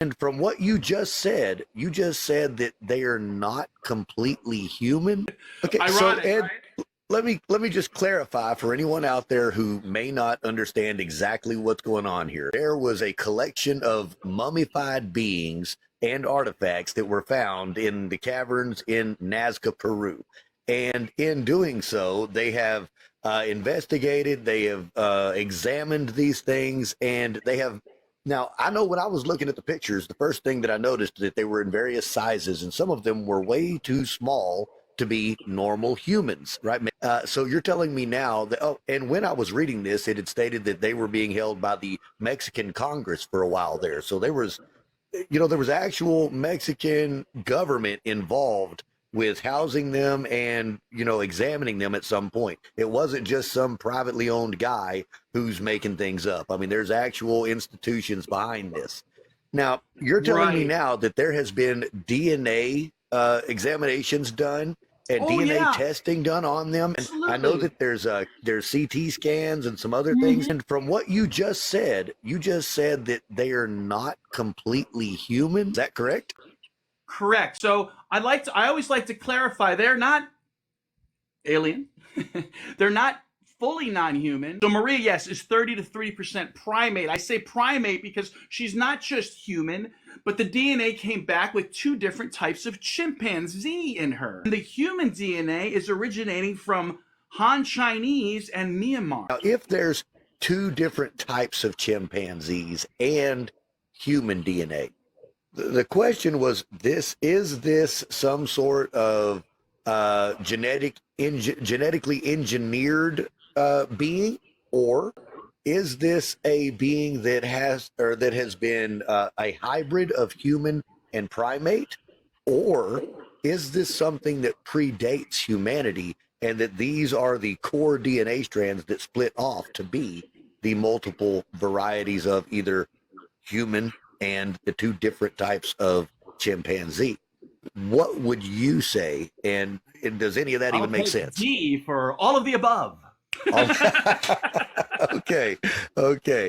And from what you just said that they are not completely human. Okay, so Ironic, Ed, right? let me just clarify for anyone out there who may not understand exactly what's going on here. There was a collection of mummified beings and artifacts that were found in the caverns in Nazca, Peru. And in doing so, they have investigated, they have examined these things, and they have. Now, I know when I was looking at the pictures, the first thing that I noticed that they were in various sizes, and some of them were way too small to be normal humans, right? So you're telling me now that, oh, and when I was reading this, it had stated that they were being held by the Mexican Congress for a while there. So there was actual Mexican government involved with housing them and, examining them at some point. It wasn't just some privately owned guy who's making things up. I mean, there's actual institutions behind this. Now, you're telling me Right. now that there has been DNA examinations done and Oh DNA yeah, testing done on them. And I know absolutely. that there's CT scans and some other things. Mhm. And from what you just said that they are not completely human. Is that correct? Correct. So I always like to clarify they're not alien. They're not fully non-human. So Maria, yes, is 30 to 3% primate. I say primate because she's not just human, but the DNA came back with two different types of chimpanzee in her. And the human DNA is originating from Han Chinese and Myanmar. Now, if there's two different types of chimpanzees and human DNA, the question was this: is this some sort of genetically engineered being, or is this a being that has been a hybrid of human and primate, or is this something that predates humanity and that these are the core DNA strands that split off to be the multiple varieties of either human and the two different types of chimpanzee? What would you say? And does any of that even I'll make take sense? D for all of the above. Okay, okay.